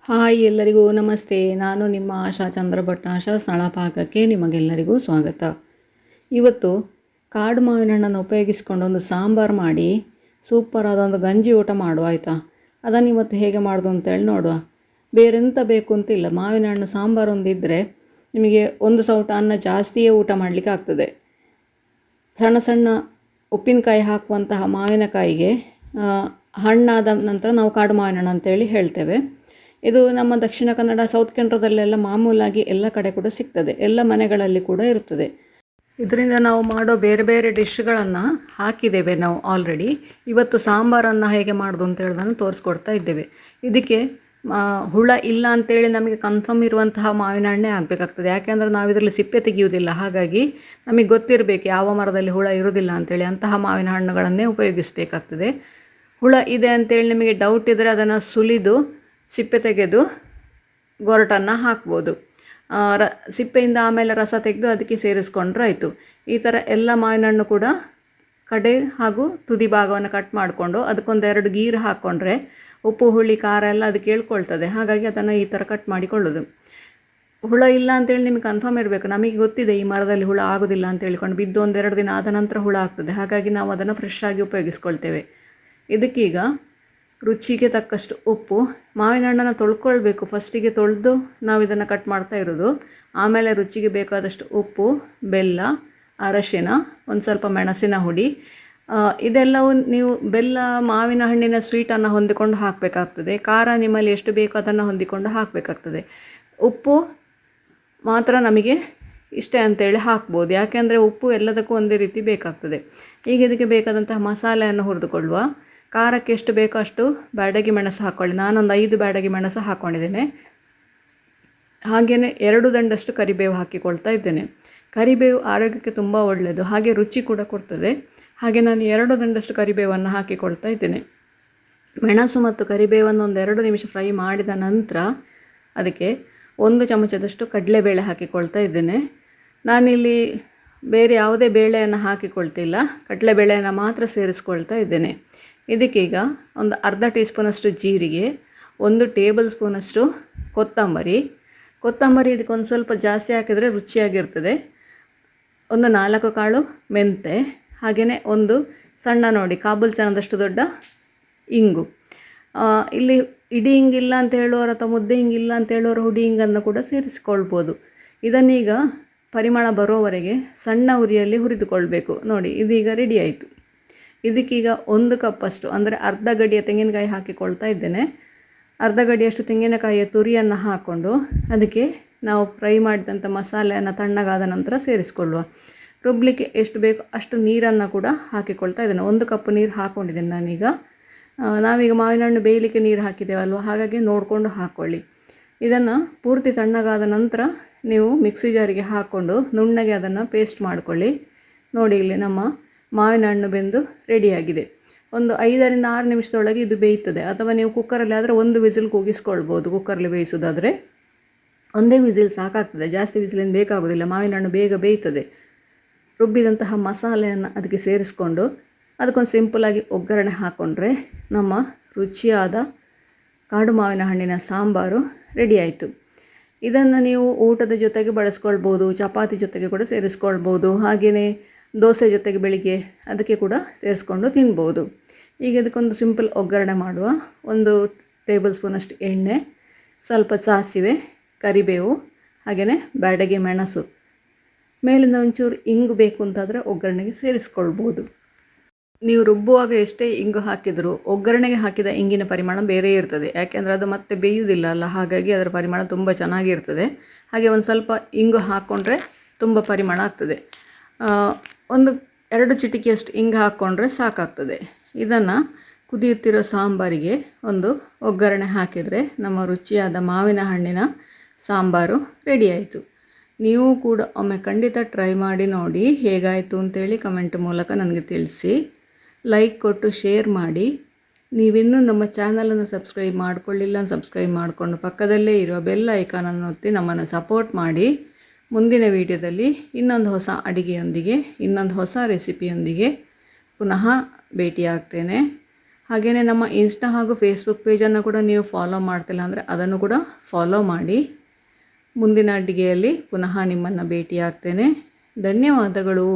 Hi ಎಲ್ಲರಿಗೂ ನಮಸ್ತೆ. ನಾನು ನಿಮ್ಮ ಆಶಾ ಚಂದ್ರಭಟ್. ಆಶಾ ಸ್ಥಳಪಾಕಕ್ಕೆ ನಿಮಗೆಲ್ಲರಿಗೂ ಸ್ವಾಗತ. ಇವತ್ತು ಕಾಡು ಮಾವಿನ ಹಣ್ಣನ್ನು ಉಪಯೋಗಿಸ್ಕೊಂಡು ಒಂದು ಸಾಂಬಾರು ಮಾಡಿ ಸೂಪರಾದ ಒಂದು ಗಂಜಿ ಊಟ ಮಾಡುವ ಆಯಿತಾ. ಅದನ್ನು ಇವತ್ತು ಹೇಗೆ ಮಾಡೋದು ಅಂತೇಳಿ ನೋಡುವ. ಬೇರೆಂತ ಬೇಕು ಅಂತಿಲ್ಲ, ಮಾವಿನ ಹಣ್ಣು ಸಾಂಬಾರು ಒಂದಿದ್ದರೆ ನಿಮಗೆ ಒಂದು ಸೌಟ ಅನ್ನ ಜಾಸ್ತಿಯೇ ಊಟ ಮಾಡಲಿಕ್ಕೆ ಆಗ್ತದೆ. ಸಣ್ಣ ಸಣ್ಣ ಉಪ್ಪಿನಕಾಯಿ ಹಾಕುವಂತಹ ಮಾವಿನಕಾಯಿಗೆ ಹಣ್ಣಾದ ನಂತರ ನಾವು ಕಾಡು ಮಾವಿನ ಹಣ್ಣು ಅಂತೇಳಿ ಹೇಳ್ತೇವೆ. ಇದು ನಮ್ಮ ದಕ್ಷಿಣ ಕನ್ನಡ, ಸೌತ್ ಕೆನರಾದಲ್ಲೆಲ್ಲ ಮಾಮೂಲಾಗಿ ಎಲ್ಲ ಕಡೆ ಕೂಡ ಸಿಗ್ತದೆ, ಎಲ್ಲ ಮನೆಗಳಲ್ಲಿ ಕೂಡ ಇರ್ತದೆ. ಇದರಿಂದ ನಾವು ಮಾಡೋ ಬೇರೆ ಬೇರೆ ಡಿಶ್ಗಳನ್ನು ಹಾಕಿದ್ದೇವೆ ನಾವು ಆಲ್ರೆಡಿ. ಇವತ್ತು ಸಾಂಬಾರನ್ನು ಹೇಗೆ ಮಾಡೋದು ಅಂತ ಹೇಳೋದನ್ನು ತೋರಿಸ್ಕೊಡ್ತಾ ಇದ್ದೇವೆ. ಇದಕ್ಕೆ ಹುಳ ಇಲ್ಲ ಅಂತೇಳಿ ನಮಗೆ ಕನ್ಫರ್ಮ್ ಇರುವಂತಹ ಮಾವಿನ ಹಣ್ಣೆ ಆಗಬೇಕಾಗ್ತದೆ. ಯಾಕೆಂದರೆ ನಾವು ಇದರಲ್ಲಿ ಸಿಪ್ಪೆ ತೆಗೆಯುವುದಿಲ್ಲ, ಹಾಗಾಗಿ ನಮಗೆ ಗೊತ್ತಿರಬೇಕು ಯಾವ ಮರದಲ್ಲಿ ಹುಳ ಇರೋದಿಲ್ಲ ಅಂತೇಳಿ. ಅಂತಹ ಮಾವಿನ ಹಣ್ಣುಗಳನ್ನೇ ಉಪಯೋಗಿಸಬೇಕಾಗ್ತದೆ. ಹುಳ ಇದೆ ಅಂತೇಳಿ ನಿಮಗೆ ಡೌಟ್ ಇದ್ದರೆ ಅದನ್ನು ಸುಲಿದು ಸಿಪ್ಪೆ ತೆಗೆದು ಗೊರಟನ್ನು ಹಾಕ್ಬೋದು. ಸಿಪ್ಪೆಯಿಂದ ಆಮೇಲೆ ರಸ ತೆಗೆದು ಅದಕ್ಕೆ ಸೇರಿಸ್ಕೊಂಡ್ರೆ ಆಯಿತು. ಈ ಥರ ಎಲ್ಲ ಮಾವಿನ ಹಣ್ಣು ಕೂಡ ಕಡೆ ಹಾಗೂ ತುದಿ ಭಾಗವನ್ನು ಕಟ್ ಮಾಡಿಕೊಂಡು ಅದಕ್ಕೊಂದೆರಡು ಗೀರು ಹಾಕ್ಕೊಂಡ್ರೆ ಉಪ್ಪು ಹುಳಿ ಖಾರ ಎಲ್ಲ ಅದಕ್ಕೆ ಹೇಳ್ಕೊಳ್ತದೆ. ಹಾಗಾಗಿ ಅದನ್ನು ಈ ಥರ ಕಟ್ ಮಾಡಿಕೊಳ್ಳೋದು. ಹುಳ ಇಲ್ಲ ಅಂತೇಳಿ ನಿಮಗೆ ಕನ್ಫರ್ಮ್ ಇರಬೇಕು. ನಮಗೆ ಗೊತ್ತಿದೆ ಈ ಮರದಲ್ಲಿ ಹುಳ ಆಗೋದಿಲ್ಲ ಅಂತ ಹೇಳ್ಕೊಂಡು, ಬಿದ್ದು ಒಂದೆರಡು ದಿನ ಆದ ನಂತರ ಹುಳ ಆಗ್ತದೆ. ಹಾಗಾಗಿ ನಾವು ಅದನ್ನು ಫ್ರೆಶ್ ಆಗಿ ಉಪಯೋಗಿಸ್ಕೊಳ್ತೇವೆ. ಇದಕ್ಕೀಗ ರುಚಿಗೆ ತಕ್ಕಷ್ಟು ಉಪ್ಪು, ಮಾವಿನ ಹಣ್ಣನ್ನು ತೊಳ್ಕೊಳ್ಬೇಕು. ಫಸ್ಟಿಗೆ ತೊಳೆದು ನಾವು ಇದನ್ನು ಕಟ್ ಮಾಡ್ತಾ ಇರೋದು. ಆಮೇಲೆ ರುಚಿಗೆ ಬೇಕಾದಷ್ಟು ಉಪ್ಪು, ಬೆಲ್ಲ, ಅರಶಿನ, ಒಂದು ಸ್ವಲ್ಪ ಮೆಣಸಿನ ಹುಡಿ, ಇದೆಲ್ಲವೂ ನೀವು ಬೆಲ್ಲ ಮಾವಿನ ಹಣ್ಣಿನ ಸ್ವೀಟನ್ನು ಹೊಂದಿಕೊಂಡು ಹಾಕಬೇಕಾಗ್ತದೆ. ಖಾರ ನಿಮ್ಮಲ್ಲಿ ಎಷ್ಟು ಬೇಕೋ ಅದನ್ನು ಹೊಂದಿಕೊಂಡು ಹಾಕಬೇಕಾಗ್ತದೆ. ಉಪ್ಪು ಮಾತ್ರ ನಮಗೆ ಇಷ್ಟೇ ಅಂತೇಳಿ ಹಾಕ್ಬೋದು, ಯಾಕೆಂದರೆ ಉಪ್ಪು ಎಲ್ಲದಕ್ಕೂ ಒಂದೇ ರೀತಿ ಬೇಕಾಗ್ತದೆ. ಈಗ ಇದಕ್ಕೆ ಬೇಕಾದಂತಹ ಮಸಾಲೆಯನ್ನು ಹುರಿದುಕೊಳ್ಳುವ. ಖಾರಕ್ಕೆ ಎಷ್ಟು ಬೇಕೋ ಅಷ್ಟು ಬ್ಯಾಡಗಿ ಮೆಣಸು ಹಾಕ್ಕೊಳ್ಳಿ. ನಾನೊಂದು 5 ಬ್ಯಾಡಗಿ ಮೆಣಸು ಹಾಕ್ಕೊಂಡಿದ್ದೇನೆ. ಹಾಗೆಯೇ 2 ದಂಡಷ್ಟು ಕರಿಬೇವು ಹಾಕಿಕೊಳ್ತಾ ಇದ್ದೇನೆ. ಕರಿಬೇವು ಆರೋಗ್ಯಕ್ಕೆ ತುಂಬ ಒಳ್ಳೆಯದು, ಹಾಗೆ ರುಚಿ ಕೂಡ ಕೊಡ್ತದೆ. ಹಾಗೆ ನಾನು 2 ದಂಡಷ್ಟು ಕರಿಬೇವನ್ನು ಹಾಕಿಕೊಳ್ತಾ ಇದ್ದೇನೆ. ಮೆಣಸು ಮತ್ತು ಕರಿಬೇವನ್ನು ಒಂದು 2 ನಿಮಿಷ ಫ್ರೈ ಮಾಡಿದ ನಂತರ ಅದಕ್ಕೆ 1 ಚಮಚದಷ್ಟು ಕಡಲೆಬೇಳೆ ಹಾಕಿಕೊಳ್ತಾ ಇದ್ದೇನೆ. ನಾನಿಲ್ಲಿ ಬೇರೆ ಯಾವುದೇ ಬೇಳೆಯನ್ನು ಹಾಕಿಕೊಳ್ತಿಲ್ಲ, ಕಡಲೆಬೇಳೆಯನ್ನು ಮಾತ್ರ ಸೇರಿಸ್ಕೊಳ್ತಾ ಇದ್ದೇನೆ. ಇದಕ್ಕೀಗ ಒಂದು ಅರ್ಧ ಟೀ ಸ್ಪೂನಷ್ಟು ಜೀರಿಗೆ, 1 ಟೇಬಲ್ ಸ್ಪೂನಷ್ಟು ಕೊತ್ತಂಬರಿ ಇದಕ್ಕೆ ಒಂದು ಸ್ವಲ್ಪ ಜಾಸ್ತಿ ಹಾಕಿದರೆ ರುಚಿಯಾಗಿರ್ತದೆ. ಒಂದು 4 ಕಾಳು ಮೆಂತೆ, ಹಾಗೆಯೇ ಒಂದು ಸಣ್ಣ ನೋಡಿ ಕಾಬೂಲ್ ಚನದಷ್ಟು ದೊಡ್ಡ ಇಂಗು. ಇಲ್ಲಿ ಇಡೀ ಹಿಂಗಿಲ್ಲ ಅಂತ ಹೇಳುವವರು ಅಥವಾ ಮುದ್ದೆ ಹಿಂಗಿಲ್ಲ ಅಂತ ಹೇಳುವವರು ಹುಡಿ ಹಿಂಗನ್ನು ಕೂಡ ಸೇರಿಸ್ಕೊಳ್ಬೋದು. ಇದನ್ನೀಗ ಪರಿಮಳ ಬರೋವರೆಗೆ ಸಣ್ಣ ಉರಿಯಲ್ಲಿ ಹುರಿದುಕೊಳ್ಬೇಕು. ನೋಡಿ, ಇದೀಗ ರೆಡಿ ಆಯಿತು. ಇದಕ್ಕೀಗ 1 ಕಪ್ಪಷ್ಟು ಅಂದರೆ ಅರ್ಧ ಗಡಿಯ ತೆಂಗಿನಕಾಯಿ ಹಾಕಿಕೊಳ್ತಾ ಇದ್ದೇನೆ. ಅರ್ಧ ಗಡಿಯಷ್ಟು ತೆಂಗಿನಕಾಯಿಯ ತುರಿಯನ್ನು ಹಾಕ್ಕೊಂಡು ಅದಕ್ಕೆ ನಾವು ಫ್ರೈ ಮಾಡಿದಂಥ ಮಸಾಲೆಯನ್ನು ತಣ್ಣಗಾದ ನಂತರ ಸೇರಿಸ್ಕೊಳ್ಳುವ. ರುಬ್ಲಿಕ್ಕೆ ಎಷ್ಟು ಬೇಕೋ ಅಷ್ಟು ನೀರನ್ನು ಕೂಡ ಹಾಕಿಕೊಳ್ತಾ ಇದ್ದೇನೆ. 1 ಕಪ್ ನೀರು ಹಾಕ್ಕೊಂಡಿದ್ದೇನೆ ನಾನೀಗ. ನಾವೀಗ ಮಾವಿನ ಹಣ್ಣು ಬೇಯಲಿಕ್ಕೆ ನೀರು ಹಾಕಿದ್ದೇವಲ್ವ, ಹಾಗಾಗಿ ನೋಡಿಕೊಂಡು ಹಾಕ್ಕೊಳ್ಳಿ. ಇದನ್ನು ಪೂರ್ತಿ ತಣ್ಣಗಾದ ನಂತರ ನೀವು ಮಿಕ್ಸಿ ಜಾರಿಗೆ ಹಾಕ್ಕೊಂಡು ನುಣ್ಣಗೆ ಅದನ್ನು ಪೇಸ್ಟ್ ಮಾಡಿಕೊಳ್ಳಿ. ನೋಡಿ, ಇಲ್ಲಿ ನಮ್ಮ ಮಾವಿನ ಹಣ್ಣು ಬೆಂದು ರೆಡಿಯಾಗಿದೆ. ಒಂದು 5ರಿಂದ 6 ನಿಮಿಷದೊಳಗೆ ಇದು ಬೇಯ್ತದೆ. ಅಥವಾ ನೀವು ಕುಕ್ಕರಲ್ಲಿ ಆದರೆ 1 ವಿಸಿಲ್ ಕೂಗಿಸ್ಕೊಳ್ಬೋದು. ಕುಕ್ಕರಲ್ಲಿ ಬೇಯಿಸೋದಾದರೆ 1 ವಿಸಿಲ್ ಸಾಕಾಗ್ತದೆ, ಜಾಸ್ತಿ ವಿಸಿಲಿಂದ ಬೇಕಾಗೋದಿಲ್ಲ. ಮಾವಿನ ಹಣ್ಣು ಬೇಗ ಬೇಯ್ತದೆ. ರುಬ್ಬಿದಂತಹ ಮಸಾಲೆಯನ್ನು ಅದಕ್ಕೆ ಸೇರಿಸ್ಕೊಂಡು ಅದಕ್ಕೊಂದು ಸಿಂಪಲಾಗಿ ಒಗ್ಗರಣೆ ಹಾಕ್ಕೊಂಡ್ರೆ ನಮ್ಮ ರುಚಿಯಾದ ಕಾಡು ಮಾವಿನ ಹಣ್ಣಿನ ಸಾಂಬಾರು ರೆಡಿಯಾಯಿತು. ಇದನ್ನು ನೀವು ಊಟದ ಜೊತೆಗೆ ಬಳಸ್ಕೊಳ್ಬೋದು, ಚಪಾತಿ ಜೊತೆಗೆ ಕೂಡ ಸೇರಿಸ್ಕೊಳ್ಬೋದು, ಹಾಗೆಯೇ ದೋಸೆ ಜೊತೆಗೆ ಬೆಳಿಗ್ಗೆ ಅದಕ್ಕೆ ಕೂಡ ಸೇರಿಸ್ಕೊಂಡು ತಿನ್ಬೋದು. ಈಗ ಇದಕ್ಕೊಂದು ಸಿಂಪಲ್ ಒಗ್ಗರಣೆ ಮಾಡುವ. 1 ಟೇಬಲ್ ಸ್ಪೂನಷ್ಟು ಎಣ್ಣೆ, ಸ್ವಲ್ಪ ಸಾಸಿವೆ, ಕರಿಬೇವು, ಹಾಗೆಯೇ ಬ್ಯಾಡಗಿ ಮೆಣಸು, ಮೇಲಿಂದ ಒಂಚೂರು ಇಂಗು ಬೇಕು ಅಂತಾದರೆ ಒಗ್ಗರಣೆಗೆ ಸೇರಿಸ್ಕೊಳ್ಬೋದು. ನೀವು ರುಬ್ಬುವಾಗ ಎಷ್ಟೇ ಇಂಗು ಹಾಕಿದರೂ ಒಗ್ಗರಣೆಗೆ ಹಾಕಿದ ಇಂಗಿನ ಪರಿಮಾಣ ಬೇರೆ ಇರ್ತದೆ, ಯಾಕೆಂದರೆ ಅದು ಮತ್ತೆ ಬೇಯುವುದಿಲ್ಲ ಅಲ್ಲ, ಹಾಗಾಗಿ ಅದರ ಪರಿಮಾಣ ತುಂಬ ಚೆನ್ನಾಗಿರ್ತದೆ. ಹಾಗೆ ಒಂದು ಸ್ವಲ್ಪ ಇಂಗು ಹಾಕ್ಕೊಂಡ್ರೆ ತುಂಬ ಪರಿಮಾಣ ಆಗ್ತದೆ. 1-2 ಚಿಟಿಕೆಯಷ್ಟು ಇಂಗು ಹಾಕ್ಕೊಂಡ್ರೆ ಸಾಕಾಗ್ತದೆ. ಇದನ್ನು ಕುದಿಯುತ್ತಿರೋ ಸಾಂಬಾರಿಗೆ ಒಂದು ಒಗ್ಗರಣೆ ಹಾಕಿದರೆ ನಮ್ಮ ರುಚಿಯಾದ ಮಾವಿನ ಹಣ್ಣಿನ ಸಾಂಬಾರು ರೆಡಿಯಾಯಿತು. ನೀವು ಕೂಡ ಒಮ್ಮೆ ಖಂಡಿತ ಟ್ರೈ ಮಾಡಿ ನೋಡಿ, ಹೇಗಾಯಿತು ಅಂತೇಳಿ ಕಮೆಂಟ್ ಮೂಲಕ ನನಗೆ ತಿಳಿಸಿ. ಲೈಕ್ ಕೊಟ್ಟು ಶೇರ್ ಮಾಡಿ. ನೀವಿನ್ನೂ ನಮ್ಮ ಚಾನಲನ್ನು ಸಬ್ಸ್ಕ್ರೈಬ್ ಮಾಡಿಕೊಳ್ಳಿಲ್ಲ, ಸಬ್ಸ್ಕ್ರೈಬ್ ಮಾಡಿಕೊಂಡು ಪಕ್ಕದಲ್ಲೇ ಇರುವ ಬೆಲ್ ಐಕಾನನ್ನು ಒತ್ತಿ ನಮ್ಮನ್ನು ಸಪೋರ್ಟ್ ಮಾಡಿ. ಮುಂದಿನ ವಿಡಿಯೋದಲ್ಲಿ ಇನ್ನೊಂದು ಹೊಸ ಅಡುಗೆಯೊಂದಿಗೆ, ಇನ್ನೊಂದು ಹೊಸ ರೆಸಿಪಿಯೊಂದಿಗೆ ಪುನಃ ಭೇಟಿಯಾಗ್ತೇನೆ. ಹಾಗೆಯೇ ನಮ್ಮ ಇನ್ಸ್ಟಾ ಹಾಗೂ ಫೇಸ್ಬುಕ್ ಪೇಜನ್ನು ಕೂಡ ನೀವು ಫಾಲೋ ಮಾಡ್ತಿಲ್ಲ ಅಂದರೆ ಅದನ್ನು ಕೂಡ ಫಾಲೋ ಮಾಡಿ. ಮುಂದಿನ ಅಡುಗೆಯಲ್ಲಿ ಪುನಃ ನಿಮ್ಮನ್ನು ಭೇಟಿಯಾಗ್ತೇನೆ. ಧನ್ಯವಾದಗಳು.